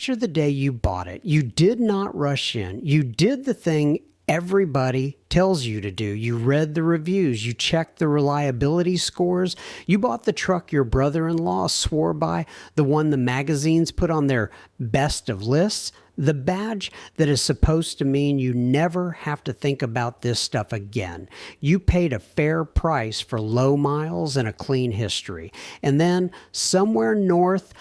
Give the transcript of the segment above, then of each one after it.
picture the day you bought it. You did not rush in. You did the thing everybody tells you to do. You read the reviews. You checked the reliability scores. You bought the truck your brother-in-law swore by, the one the magazines put on their best of lists, the badge that is supposed to mean you never have to think about this stuff again. You paid a fair price for low miles and a clean history. And then somewhere north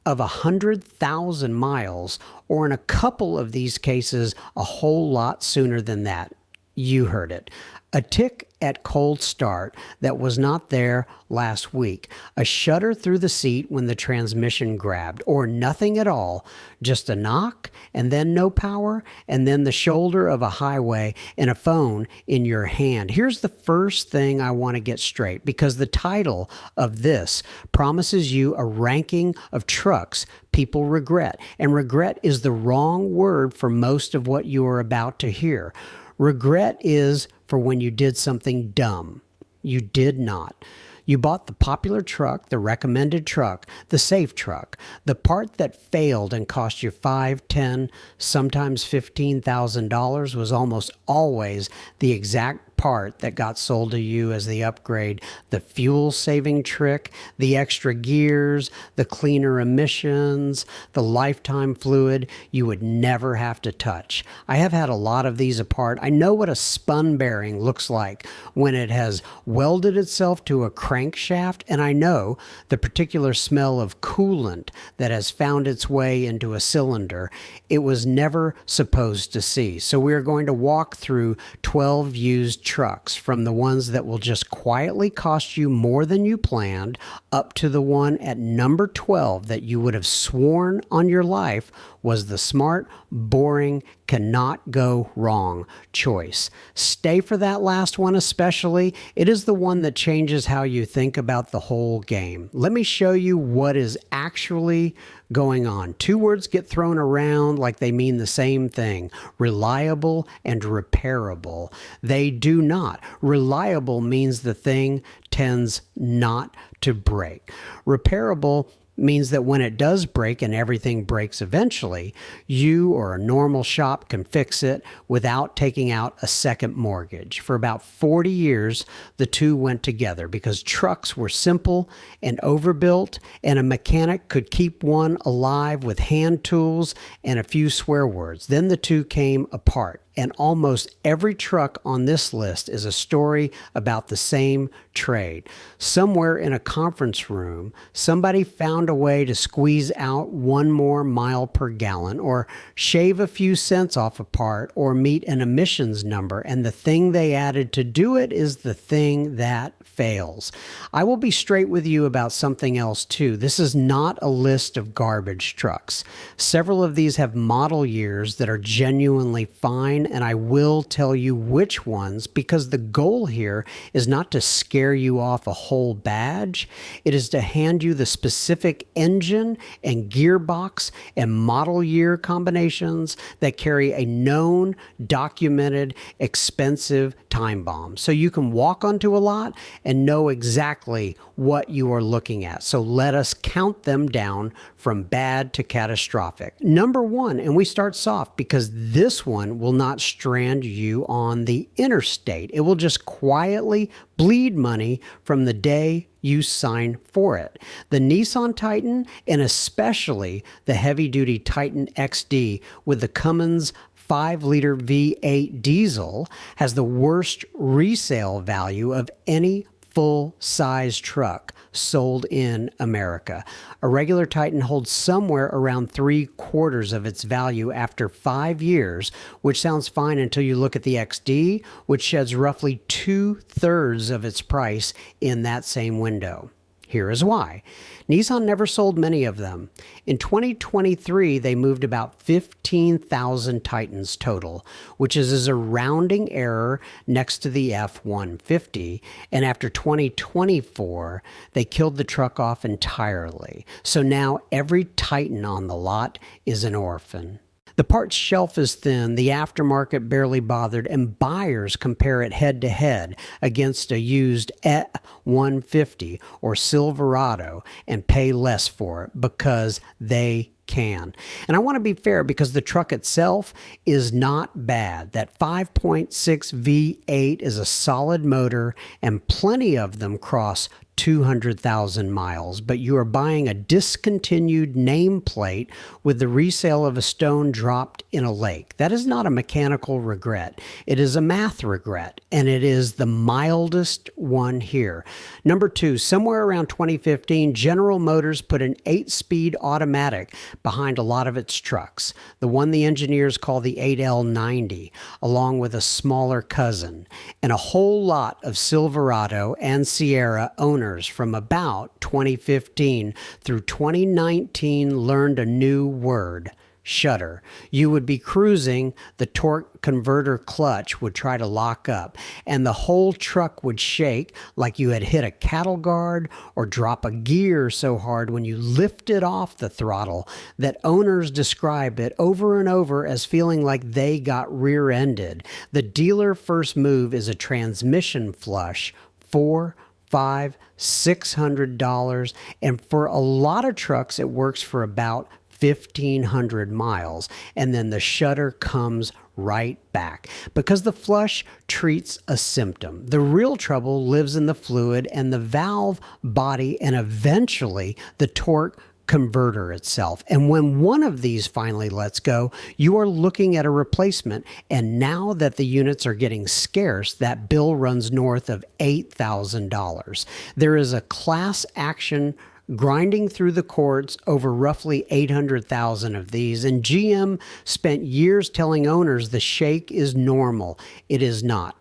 of 100,000 miles, or in a couple of these cases, a whole lot sooner than that. You heard it. A tick at cold start that was not there last week. A shudder through the seat when the transmission grabbed, or nothing at all. Just a knock, and then no power, and then the shoulder of a highway and a phone in your hand. Here's the first thing I want to get straight, because the title of this promises you a ranking of trucks people regret. And regret is the wrong word for most of what you are about to hear. Regret is for when you did something dumb. You did not. You bought the popular truck, the recommended truck, the safe truck, the part that failed and cost you $5,000, $10,000, sometimes $15,000 was almost always the exact part that got sold to you as the upgrade, the fuel-saving trick, the extra gears, the cleaner emissions, the lifetime fluid you would never have to touch. I have had a lot of these apart. I know what a spun bearing looks like when it has welded itself to a crankshaft, and I know the particular smell of coolant that has found its way into a cylinder it was never supposed to see. So we are going to walk through 12 used trucks, from the ones that will just quietly cost you more than you planned, up to the one at number 12 that you would have sworn on your life was the smart, boring, cannot go wrong choice. Stay for that last one especially. It is the one that changes how you think about the whole game. Let me show you what is actually going on. Two words get thrown around like they mean the same thing: reliable and repairable. They do not. Reliable means the thing tends not to break. Repairable means that when it does break, and everything breaks eventually, you or a normal shop can fix it without taking out a second mortgage. For about 40 years, the two went together because trucks were simple and overbuilt, and a mechanic could keep one alive with hand tools and a few swear words. Then the two came apart. And almost every truck on this list is a story about the same trade. Somewhere in a conference room, somebody found a way to squeeze out one more mile per gallon, or shave a few cents off a part, or meet an emissions number, and the thing they added to do it is the thing that fails. I will be straight with you about something else too. This is not a list of garbage trucks. Several of these have model years that are genuinely fine, and I will tell you which ones, because the goal here is not to scare you off a whole badge. It is to hand you the specific engine and gearbox and model year combinations that carry a known, documented, expensive time bomb. So you can walk onto a lot and know exactly what you are looking at. So let us count them down from bad to catastrophic. Number one, and we start soft because this one will not strand you on the interstate. It will just quietly bleed money from the day you sign for it. The Nissan Titan, and especially the heavy-duty Titan XD with the Cummins 5-liter V8 diesel, has the worst resale value of any full-size truck sold in America. A regular Titan holds somewhere around 3/4 of its value after 5 years, which sounds fine until you look at the XD, which sheds roughly 2/3 of its price in that same window. Here is why. Nissan never sold many of them. In 2023, they moved about 15,000 Titans total, which is a rounding error next to the F-150. And after 2024, they killed the truck off entirely. So now every Titan on the lot is an orphan. The parts shelf is thin, the aftermarket barely bothered, and buyers compare it head-to-head against a used F-150 or Silverado and pay less for it because they can. And I want to be fair because the truck itself is not bad. That 5.6 V8 is a solid motor, and plenty of them cross 200,000 miles, but you are buying a discontinued nameplate with the resale of a stone dropped in a lake. That is not a mechanical regret. It is a math regret, and it is the mildest one here. Number two, somewhere around 2015, General Motors put an 8-speed automatic behind a lot of its trucks, the one the engineers call the 8L90, along with a smaller cousin, and a whole lot of Silverado and Sierra owners from about 2015 through 2019 learned a new word: shudder. You would be cruising, the torque converter clutch would try to lock up, and the whole truck would shake like you had hit a cattle guard or drop a gear so hard when you lifted off the throttle that owners describe it over and over as feeling like they got rear-ended. The dealer first move is a transmission flush, $500-$600, and for a lot of trucks it works for about 1,500 miles, and then the shudder comes right back because the flush treats a symptom. The real trouble lives in the fluid and the valve body and eventually the torque converter itself. And when one of these finally lets go, you are looking at a replacement. And now that the units are getting scarce, that bill runs north of $8,000. There is a class action grinding through the courts over roughly 800,000 of these, and GM spent years telling owners the shake is normal. It is not.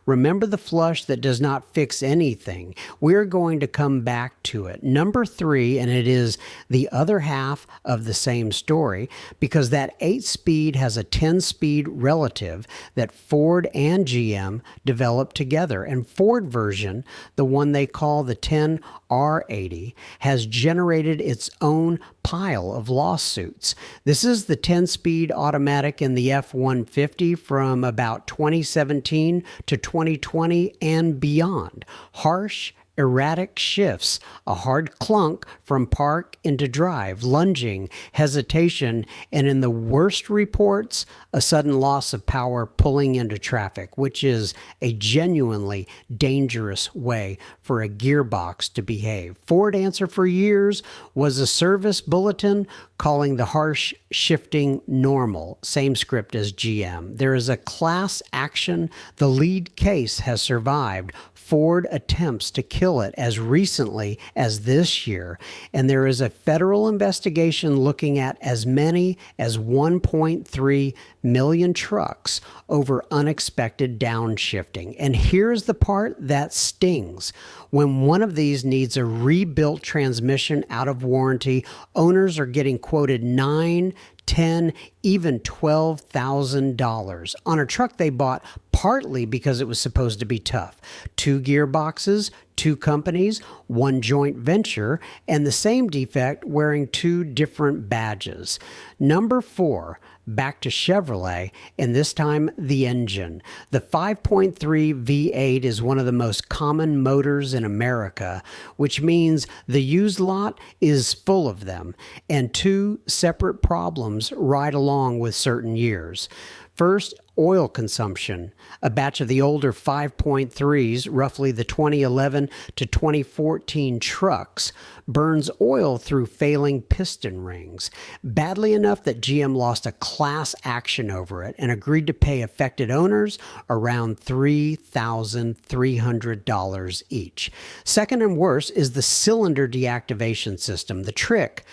Remember the flush that does not fix anything. We're going to come back to it. Number three, and it is the other half of the same story, because that 8-speed has a 10-speed relative that Ford and GM developed together. And Ford version, the one they call the 10R80, has generated its own pile of lawsuits. This is the 10-speed automatic in the F-150 from about 2017 to 2020 and beyond. Harsh, erratic shifts, a hard clunk from park into drive, lunging, hesitation, and in the worst reports, a sudden loss of power pulling into traffic, which is a genuinely dangerous way for a gearbox to behave. Ford answer for years was a service bulletin calling the harsh shifting normal, same script as GM. There is a class action. The lead case has survived. Ford attempts to kill it as recently as this year, and there is a federal investigation looking at as many as 1.3 million trucks over unexpected downshifting. And here's the part that stings. When one of these needs a rebuilt transmission out of warranty, owners are getting quoted $9,000, $10,000, even $12,000 on a truck they bought partly because it was supposed to be tough. 2 gearboxes, 2 companies, 1 joint venture, and the same defect wearing 2 different badges. Number 4, back to Chevrolet, and this time the engine. The 5.3 V8 is one of the most common motors in America, which means the used lot is full of them, and 2 separate problems ride along with certain years. First, oil consumption. A batch of the older 5.3s, roughly the 2011 to 2014 trucks, burns oil through failing piston rings, badly enough that GM lost a class action over it and agreed to pay affected owners around $3,300 each. Second and worse is the cylinder deactivation system, the trick,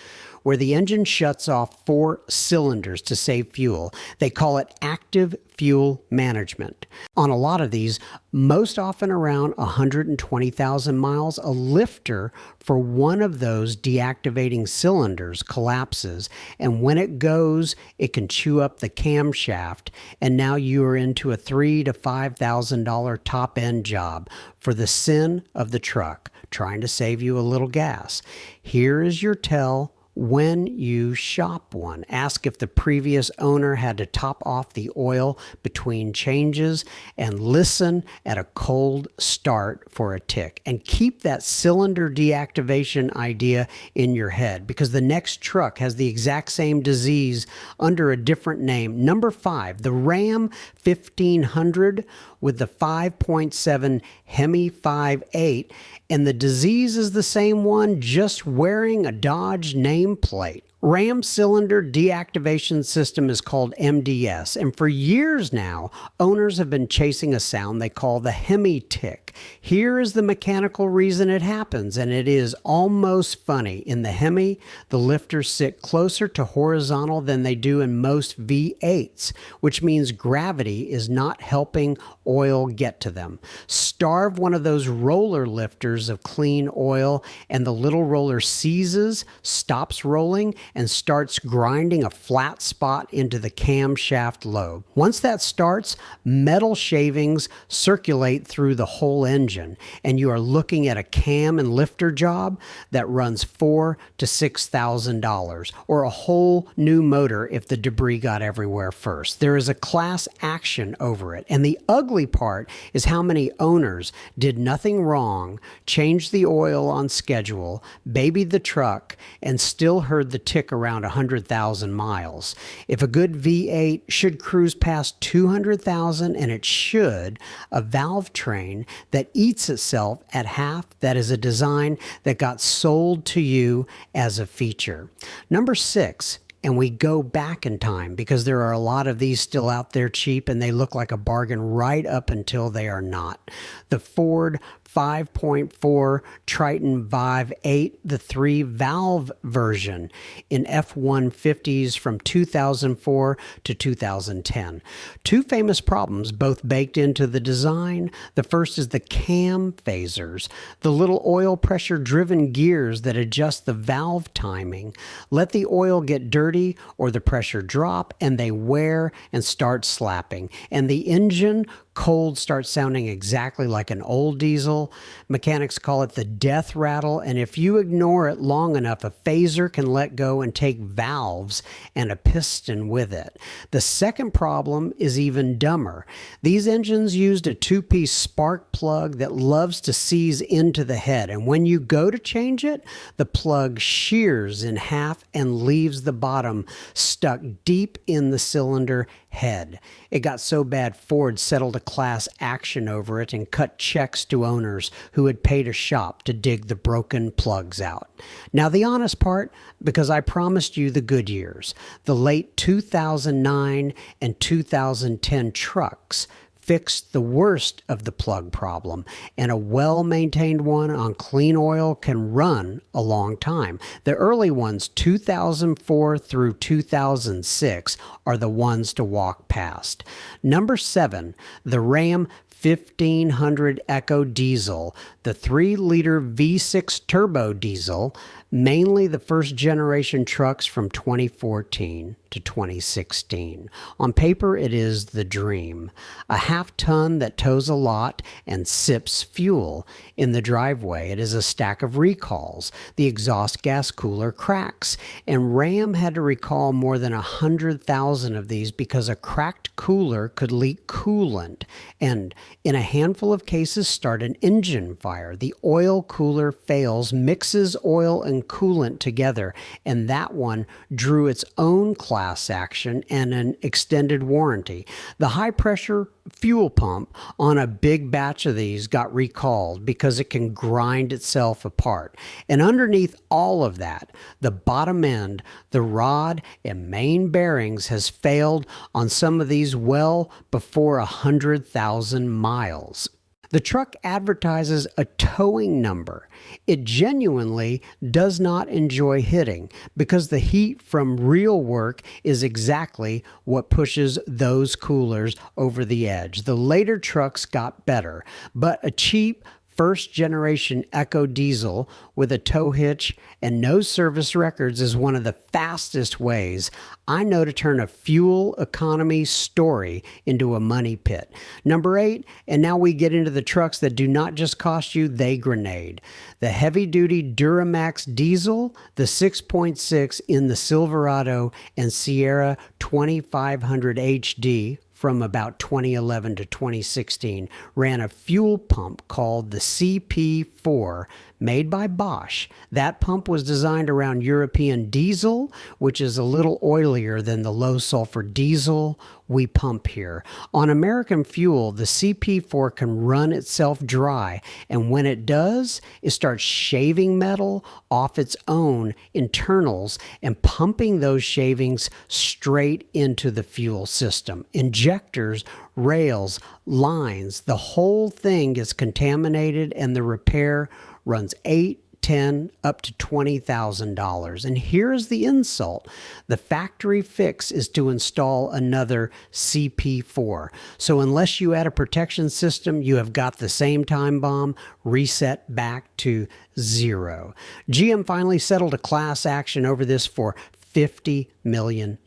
where the engine shuts off 4 cylinders to save fuel. They call it active fuel management. On a lot of these, most often around 120,000 miles, a lifter for one of those deactivating cylinders collapses, and when it goes, it can chew up the camshaft, and now you are into a $3,000 to $5,000 top-end job for the sin of the truck, trying to save you a little gas. Here is your tell when you shop one. Ask if the previous owner had to top off the oil between changes, and listen at a cold start for a tick. And keep that cylinder deactivation idea in your head, because the next truck has the exact same disease under a different name. Number 5, the Ram 1500 with the 5.7 Hemi 5.8, and the disease is the same one, just wearing a Dodge nameplate. Ram cylinder deactivation system is called MDS, and for years now, owners have been chasing a sound they call the Hemi tick. Here is the mechanical reason it happens, and it is almost funny. In the Hemi, the lifters sit closer to horizontal than they do in most V8s, which means gravity is not helping oil get to them. Starve one of those roller lifters of clean oil, and the little roller seizes, stops rolling, and starts grinding a flat spot into the camshaft lobe. Once that starts, metal shavings circulate through the whole engine, and you are looking at a cam and lifter job that runs $4,000 to $6,000, or a whole new motor if the debris got everywhere first. There is a class action over it, and the ugly part is how many owners did nothing wrong, changed the oil on schedule, babied the truck, and still heard the tick around 100,000 miles. If a good V8 should cruise past 200,000, and it should, a valve train that eats itself at half, that is a design that got sold to you as a feature. Number 6, and we go back in time because there are a lot of these still out there cheap, and they look like a bargain right up until they are not. The Ford 5.4 Triton V8, the 3-valve version in F-150s from 2004 to 2010. Two famous problems, both baked into the design. The first is the cam phasers, the little oil pressure driven gears that adjust the valve timing. Let the oil get dirty or the pressure drop, and they wear and start slapping, and the engine cold starts sounding exactly like an old diesel. Mechanics call it the death rattle, and if you ignore it long enough, a phaser can let go and take valves and a piston with it. The second problem is even dumber. These engines used a 2-piece spark plug that loves to seize into the head, and when you go to change it, the plug shears in half and leaves the bottom stuck deep in the cylinder head. It got so bad Ford settled a class action over it and cut checks to owners who had paid a shop to dig the broken plugs out. Now the honest part, because I promised you the good years, the late 2009 and 2010 trucks fixed the worst of the plug problem, and a well-maintained one on clean oil can run a long time. The early ones, 2004 through 2006, are the ones to walk past. Number 7, the Ram 1500 EcoDiesel, the 3-liter V6 turbo diesel, mainly the first generation trucks from 2014 to 2016. On paper, it is the dream. A half-ton that tows a lot and sips fuel. In the driveway, it is a stack of recalls. The exhaust gas cooler cracks, and Ram had to recall more than 100,000 of these because a cracked cooler could leak coolant and, in a handful of cases, start an engine fire. The oil cooler fails, mixes oil and coolant together, and that one drew its own class action and an extended warranty. The high-pressure fuel pump on a big batch of these got recalled because it can grind itself apart. And underneath all of that, the bottom end, the rod and main bearings has failed on some of these well before 100,000 miles. The truck advertises a towing number. It genuinely does not enjoy hitting because the heat from real work is exactly what pushes those coolers over the edge. The later trucks got better, but a cheap first generation EcoDiesel with a tow hitch and no service records is one of the fastest ways I know to turn a fuel economy story into a money pit. Number 8, and now we get into the trucks that do not just cost you, they grenade. The heavy-duty Duramax diesel, the 6.6 in the Silverado and Sierra 2500 HD, from about 2011 to 2016, ran a fuel pump called the CP4, made by Bosch. That pump was designed around European diesel, which is a little oilier than the low-sulfur diesel we pump here. On American fuel, the CP4 can run itself dry, and when it does, it starts shaving metal off its own internals and pumping those shavings straight into the fuel system. Injectors, rails, lines, the whole thing gets contaminated, and the repair runs $8,000, $10,000, up to $20,000. And here's the insult. The factory fix is to install another CP4. So unless you add a protection system, you have got the same time bomb reset back to 0. GM finally settled a class action over this for $50 million,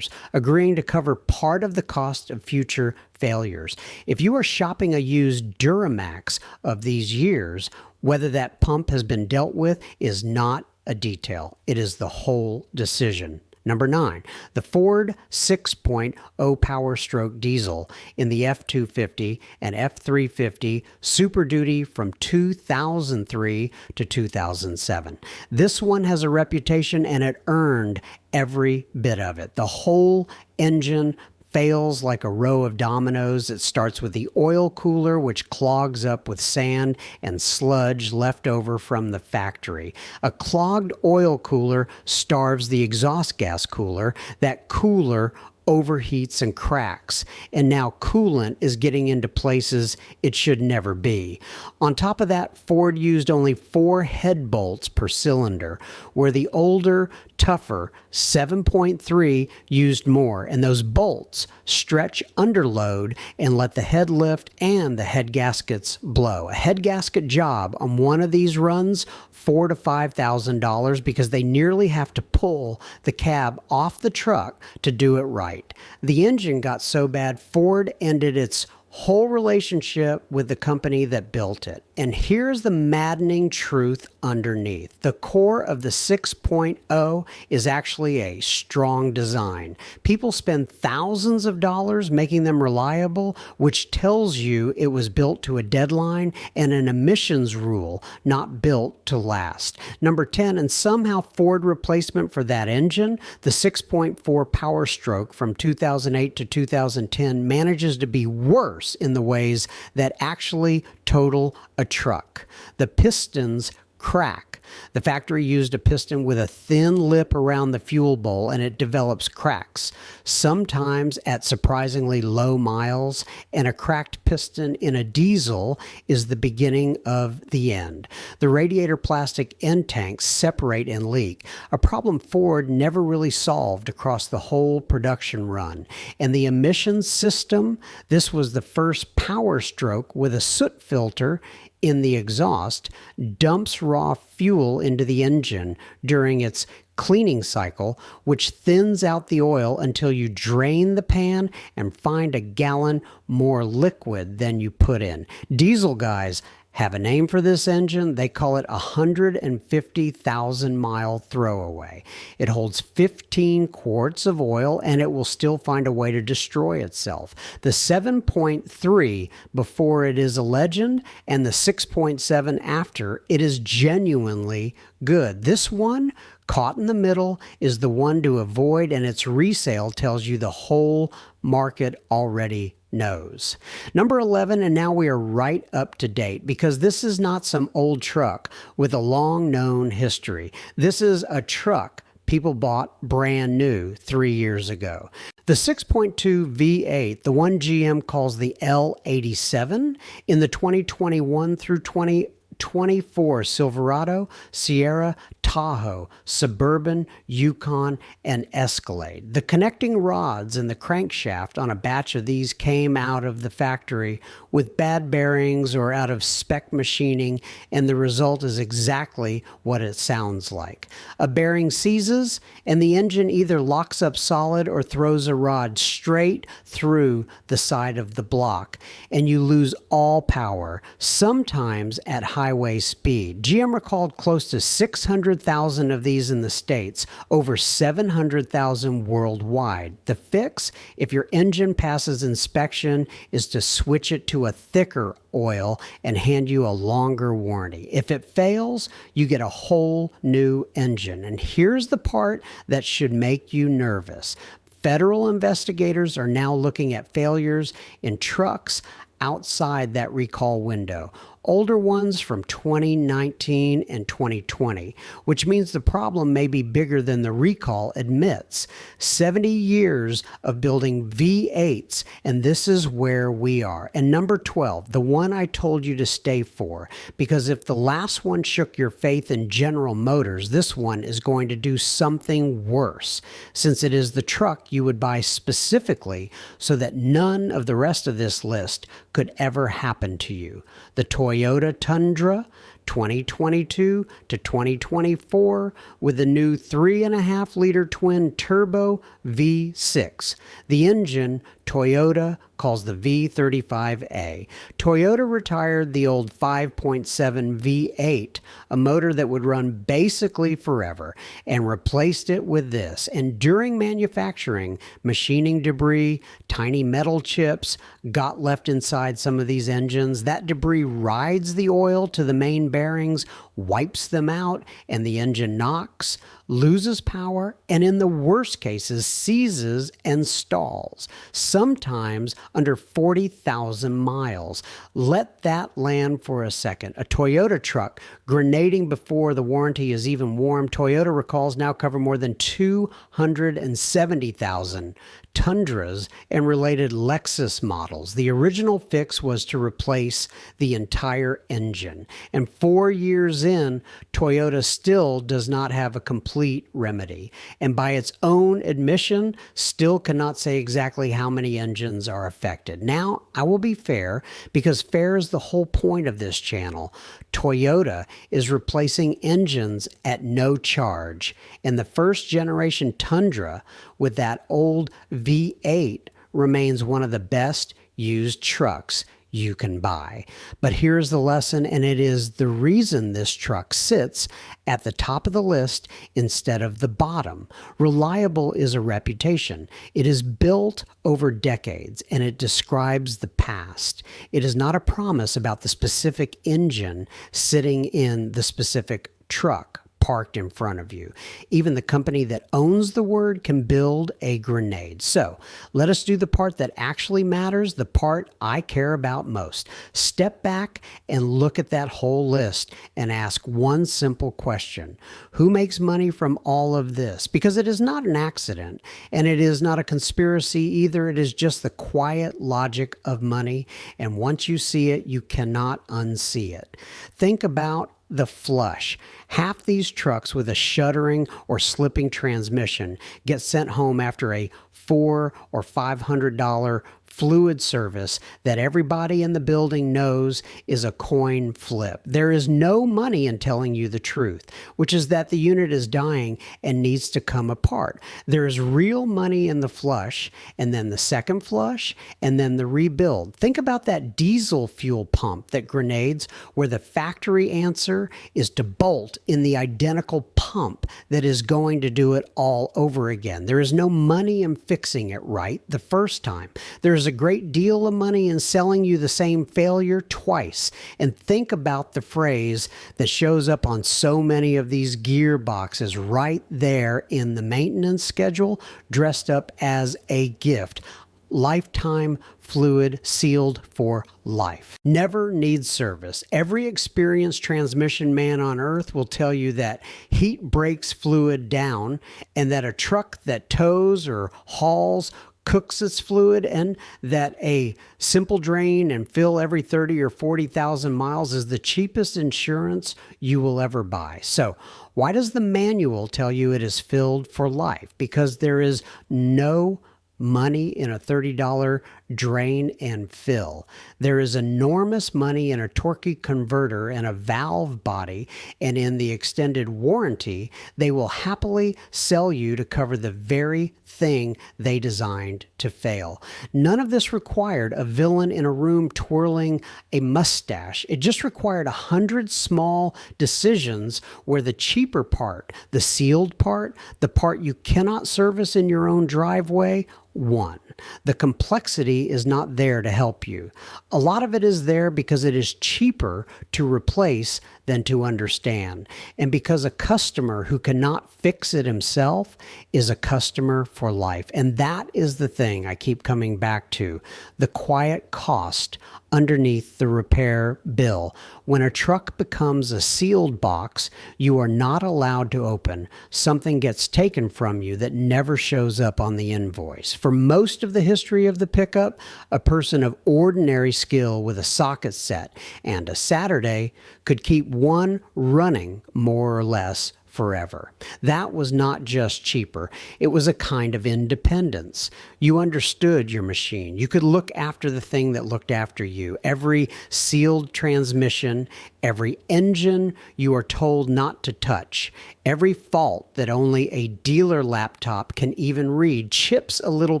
agreeing to cover part of the cost of future failures. If you are shopping a used Duramax of these years, whether that pump has been dealt with is not a detail. It is the whole decision. Number 9, the Ford 6.0 Power Stroke diesel in the F250 and F350 Super Duty from 2003 to 2007. This one has a reputation, and it earned every bit of it. The whole engine fails like a row of dominoes. It starts with the oil cooler, which clogs up with sand and sludge left over from the factory. A clogged oil cooler starves the exhaust gas cooler. That cooler overheats and cracks, and now coolant is getting into places it should never be. On top of that, Ford used only 4 head bolts per cylinder, where the older, tougher 7.3 used more, and those bolts stretch under load and let the head lift and the head gaskets blow. A head gasket job on one of these runs $4,000 to $5,000 because they nearly have to pull the cab off the truck to do it right. The engine got so bad, Ford ended its whole relationship with the company that built it. And here's the maddening truth underneath. The core of the 6.0 is actually a strong design. People spend thousands of dollars making them reliable, which tells you it was built to a deadline and an emissions rule, not built to last. Number 10, and somehow Ford replacement for that engine, the 6.4 Power Stroke from 2008 to 2010, manages to be worse in the ways that actually total a truck. The pistons crack. The factory used a piston with a thin lip around the fuel bowl, and it develops cracks, sometimes at surprisingly low miles, and a cracked piston in a diesel is the beginning of the end. The radiator plastic end tanks separate and leak, a problem Ford never really solved across the whole production run. And the emissions system, this was the first Power Stroke with a soot filter in the exhaust, dumps raw fuel into the engine during its cleaning cycle, which thins out the oil until you drain the pan and find a gallon more liquid than you put in. Diesel guys have a name for this engine. They call it 150,000 mile throwaway. It holds 15 quarts of oil, and it will still find a way to destroy itself. The 7.3 before it is a legend, and the 6.7 after, it is genuinely good. This one, caught in the middle, is the one to avoid, and its resale tells you the whole market already knows. Number 11, and now we are right up to date, because this is not some old truck with a long known history. This is a truck people bought brand new 3 years ago. The 6.2 V8, the one GM calls the L87, in the 2021 through 2024 Silverado, Sierra, Tahoe, Suburban, Yukon, and Escalade. The connecting rods and the crankshaft on a batch of these came out of the factory with bad bearings or out of spec machining, and the result is exactly what it sounds like. A bearing seizes, and the engine either locks up solid or throws a rod straight through the side of the block, and you lose all power, sometimes at highway speed. GM recalled close to 600,000 of these in the States, over 700,000 worldwide. The fix, if your engine passes inspection, is to switch it to a thicker oil and hand you a longer warranty. If it fails, you get a whole new engine. And here's the part that should make you nervous. Federal investigators are now looking at failures in trucks outside that recall window. Older ones from 2019 and 2020, which means the problem may be bigger than the recall admits. 70 years of building V8s, and this is where we are. And number 12, the one I told you to stay for, because if the last one shook your faith in General Motors, this one is going to do something worse, since it is the truck you would buy specifically so that none of the rest of this list could ever happen to you. The Toyota Tundra 2022 to 2024 with the new 3.5-liter twin turbo V6. The engine Toyota calls the V35A. Toyota retired the old 5.7 V8, a motor that would run basically forever, and replaced it with this. And during manufacturing, machining debris, tiny metal chips got left inside some of these engines. That debris rides the oil to the main bearings, wipes them out, and the engine knocks, loses power, and in the worst cases, seizes and stalls, sometimes under 40,000 miles. Let that land for a second. A Toyota truck grenading before the warranty is even warm. Toyota recalls now cover more than 270,000 Tundras and related Lexus models. The original fix was to replace the entire engine. And 4 years in, Toyota still does not have a complete remedy. And by its own admission, still cannot say exactly how many engines are affected. Now, I will be fair, because fair is the whole point of this channel. Toyota is replacing engines at no charge. And the first generation Tundra with that old V8 remains one of the best used trucks you can buy. But here's the lesson, and it is the reason this truck sits at the top of the list instead of the bottom. Reliable is a reputation. It is built over decades, and it describes the past. It is not a promise about the specific engine sitting in the specific truck parked in front of you. Even the company that owns the word can build a grenade. So let us do the part that actually matters, the part I care about most. Step back and look at that whole list and ask one simple question. Who makes money from all of this? Because it is not an accident, and it is not a conspiracy either. It is just the quiet logic of money, and once you see it, you cannot unsee it. Think about the flush. Half these trucks with a shuddering or slipping transmission get sent home after a $400 or $500 fluid service that everybody in the building knows is a coin flip. There is no money in telling you the truth, which is that the unit is dying and needs to come apart. There is real money in the flush, and then the second flush, and then the rebuild. Think about that diesel fuel pump that grenades, where the factory answer is to bolt in the identical pump that is going to do it all over again. There is no money in fixing it right the first time. There is a great deal of money in selling you the same failure twice. And think about the phrase that shows up on so many of these gearboxes right there in the maintenance schedule, dressed up as a gift. Lifetime fluid sealed for life. Never needs service. Every experienced transmission man on earth will tell you that heat breaks fluid down, and that a truck that tows or hauls cooks its fluid, and that a simple drain and fill every 30 or 40,000 miles is the cheapest insurance you will ever buy. So why does the manual tell you it is filled for life? Because there is no money in a $30 drain and fill. There is enormous money in a torquey converter and a valve body, and in the extended warranty, they will happily sell you to cover the very thing they designed to fail. None of this required a villain in a room twirling a mustache. It just required 100 small decisions where the cheaper part, the sealed part, the part you cannot service in your own driveway, won. The complexity is not there to help you. A lot of it is there because it is cheaper to replace than to understand. And because a customer who cannot fix it himself is a customer for life. And that is the thing I keep coming back to, the quiet cost underneath the repair bill. When a truck becomes a sealed box, you are not allowed to open. Something gets taken from you that never shows up on the invoice. For most of the history of the pickup, a person of ordinary skill with a socket set and a Saturday could keep one running more or less forever. That was not just cheaper. It was a kind of independence. You understood your machine. You could look after the thing that looked after you. Every sealed transmission, every engine you are told not to touch, every fault that only a dealer laptop can even read chips a little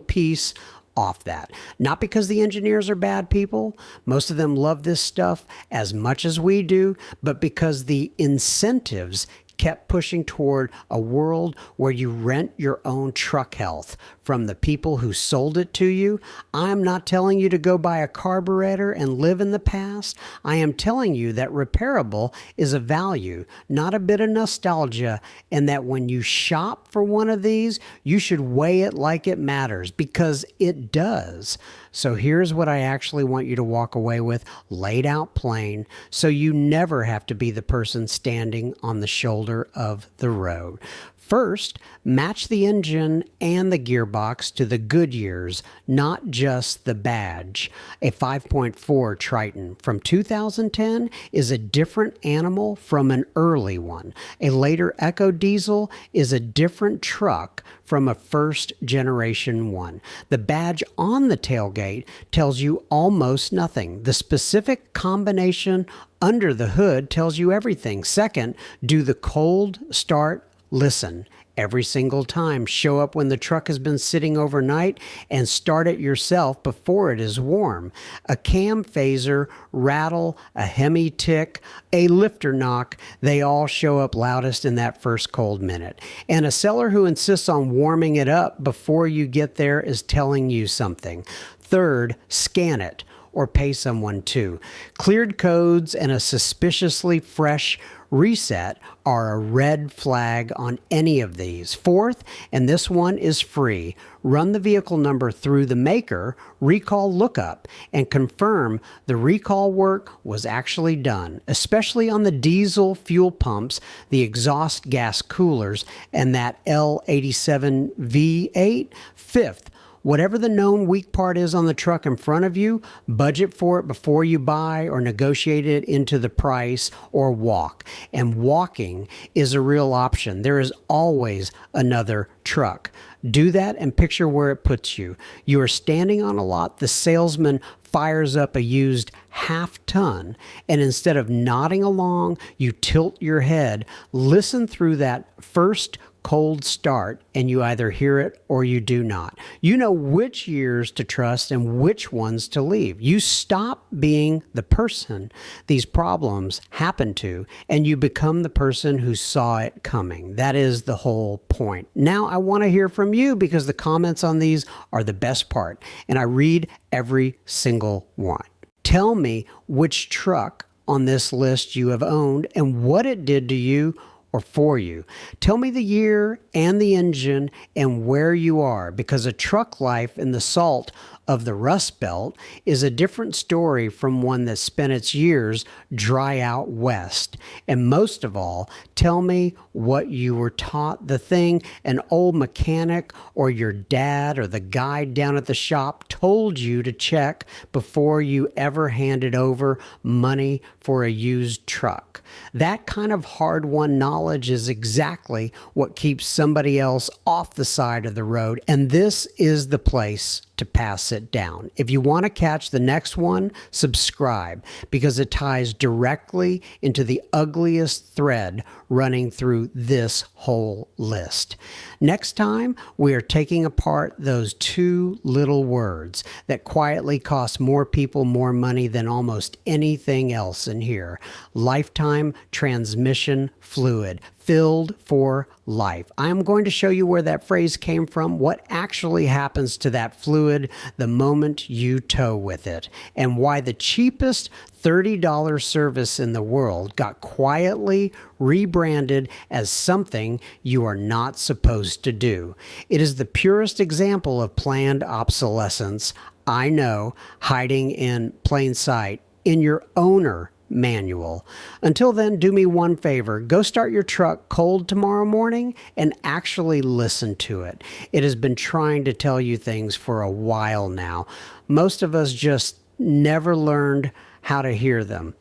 piece off that. Not because the engineers are bad people. Most of them love this stuff as much as we do, but because the incentives kept pushing toward a world where you rent your own truck health from the people who sold it to you. I'm not telling you to go buy a carburetor and live in the past. I am telling you that repairable is a value, not a bit of nostalgia, and that when you shop for one of these, you should weigh it like it matters, because it does. So here's what I actually want you to walk away with, laid out plain, so you never have to be the person standing on the shoulder of the road. First, match the engine and the gearbox to the Goodyears, not just the badge. A 5.4 Triton from 2010 is a different animal from an early one. A later EcoDiesel is a different truck from a first generation one. The badge on the tailgate tells you almost nothing. The specific combination under the hood tells you everything. Second, do the cold start listen every single time. Show up when the truck has been sitting overnight and start it yourself before it is warm. A cam phaser, rattle, a Hemi tick, a lifter knock, they all show up loudest in that first cold minute. And a seller who insists on warming it up before you get there is telling you something. Third, scan it or pay someone to. Cleared codes and a suspiciously fresh reset are a red flag on any of these. Fourth, and this one is free, run the vehicle number through the maker recall lookup and confirm the recall work was actually done, especially on the diesel fuel pumps, the exhaust gas coolers, and that L87 V8. Fifth, whatever the known weak part is on the truck in front of you, budget for it before you buy or negotiate it into the price or walk. And walking is a real option. There is always another truck. Do that and picture where it puts you. You are standing on a lot. The salesman fires up a used half-ton, and instead of nodding along, you tilt your head, listen through that first cold start, and you either hear it or you do not. You know which years to trust and which ones to leave. You stop being the person these problems happen to, and you become the person who saw it coming. That is the whole point. Now I want to hear from you, because the comments on these are the best part, and I read every single one. Tell me which truck on this list you have owned and what it did to you, or for you. Tell me the year and the engine and where you are, because a truck life in the salt of the Rust Belt is a different story from one that spent its years dry out west. And most of all, tell me what you were taught, the thing an old mechanic or your dad or the guy down at the shop told you to check before you ever handed over money for a used truck. That kind of hard-won knowledge is exactly what keeps somebody else off the side of the road, and this is the place to pass it down. If you want to catch the next one, subscribe, because it ties directly into the ugliest thread running through this whole list. Next time, we are taking apart those two little words that quietly cost more people more money than almost anything else in here. Lifetime transmission fluid. Filled for life. I'm going to show you where that phrase came from, what actually happens to that fluid the moment you tow with it, and why the cheapest $30 service in the world got quietly rebranded as something you are not supposed to do. It is the purest example of planned obsolescence, I know, hiding in plain sight in your owner manual. Until then, do me one favor. Go start your truck cold tomorrow morning and actually listen to it. It has been trying to tell you things for a while now. Most of us just never learned how to hear them.